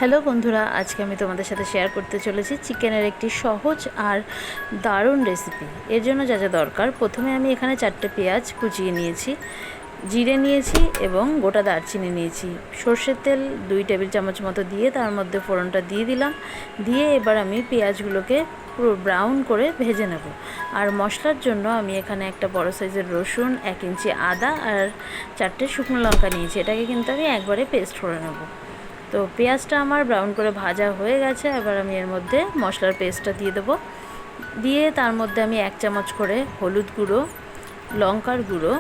Hello বন্ধুরা, আজকে আমি তোমাদের সাথে শেয়ার করতে চলেছি চিকেনের একটি সহজ আর দারুণ রেসিপি। এর জন্য যা যা দরকার, প্রথমে আমি এখানে 4টে পেঁয়াজ কুচিয়ে নিয়েছি, জিরে নিয়েছি এবং গোটা দারচিনি নিয়েছি। সর্ষের তেল 2 টেবিল চামচ মতো দিয়ে তার মধ্যে ফোড়নটা দিয়ে দিলাম। দিয়ে এবার আমি পেঁয়াজগুলোকে পুরো ব্রাউন করে ভেজে নেব। আর মশলার জন্য আমি এখানে একটা বড় সাইজের রসুন, 1 ইঞ্চি আদা আর 4টে শুকনো লঙ্কা নিয়েছি। এটাকে কিন্তু আমি একবারে পেস্ট করে নেব। তো পেঁয়াজটা আমার ব্রাউন করে ভাজা হয়ে গেছে। এবার আমি এর মধ্যে মশলার পেস্টটা দিয়ে দেবো। দিয়ে তার মধ্যে আমি 1 চামচ করে হলুদ গুঁড়ো, লঙ্কার গুঁড়ো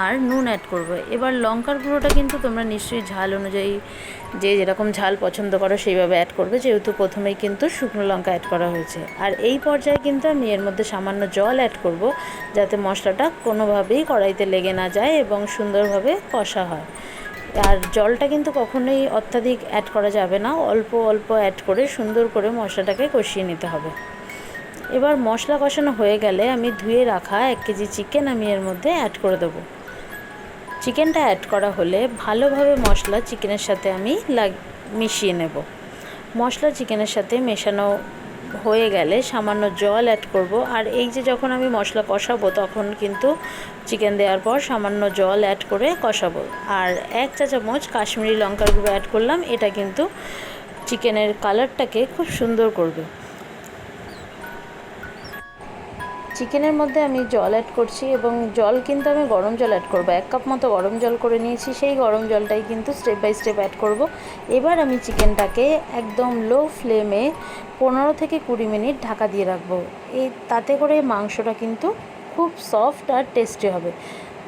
আর নুন অ্যাড করব। এবার লঙ্কার গুঁড়োটা কিন্তু তোমরা নিশ্চয়ই ঝাল অনুযায়ী যে যেরকম ঝাল পছন্দ করো সেইভাবে অ্যাড করবে, যেহেতু প্রথমেই কিন্তু শুকনো লঙ্কা অ্যাড করা হয়েছে। আর এই পর্যায়ে কিন্তু আমি এর মধ্যে সামান্য জল অ্যাড করব, যাতে মশলাটা কোনোভাবেই কড়াইতে লেগে না যায় এবং সুন্দরভাবে কষা হয়। আর জলটা কিন্তু কখনোই অত্যাধিক অ্যাড করা যাবে না, অল্প অল্প অ্যাড করে সুন্দর করে মশলাটাকে কষিয়ে নিতে হবে। এবার মশলা কষানো হয়ে গেলে আমি ধুয়ে রাখা 1 কেজি চিকেন আমি এর মধ্যে অ্যাড করে দেবো। চিকেনটা অ্যাড করা হলে ভালোভাবে মশলা চিকেনের সাথে আমি মিশিয়ে নেব। মশলা চিকেনের সাথে মেশানো হয়ে গেলে সামান্য জল অ্যাড করব। আর এই যে যখন আমি মশলা কষাবো তখন কিন্তু চিকেন দেওয়ার পর সামান্য জল অ্যাড করে কষাবো। আর 1 চা চামচ কাশ্মীরি লঙ্কার গুঁড়ো অ্যাড করলাম। এটা কিন্তু চিকেনের কালারটাকে খুব সুন্দর করবে। চিকেনের মধ্যে আমি জল অ্যাড করছি এবং জল কিন্তু আমি গরম জল অ্যাড করব। 1 কাপ মতো গরম জল করে নিয়েছি, সেই গরম জলটাই কিন্তু স্টেপ বাই স্টেপ অ্যাড করব। এবার আমি চিকেনটাকে একদম লো ফ্লেমে 15 থেকে 20 মিনিট ঢাকা দিয়ে রাখবো। তাতে করে মাংসটা কিন্তু খুব সফট আর টেস্টি হবে।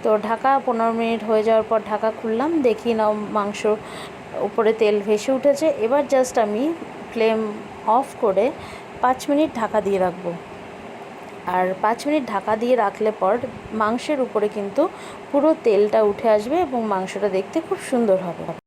তো ঢাকা 15 মিনিট হয়ে যাওয়ার পর ঢাকা খুললাম, দেখি নাও মাংস উপরে তেল ভেসে উঠেছে। এবার জাস্ট আমি ফ্লেম অফ করে 5 মিনিট ঢাকা দিয়ে রাখবো। আর 5 মিনিট ঢাকা দিয়ে রাখলে পর মাংসের উপরে কিন্তু পুরো তেলটা উঠে আসবে এবং মাংসটা দেখতে খুব সুন্দর হবে।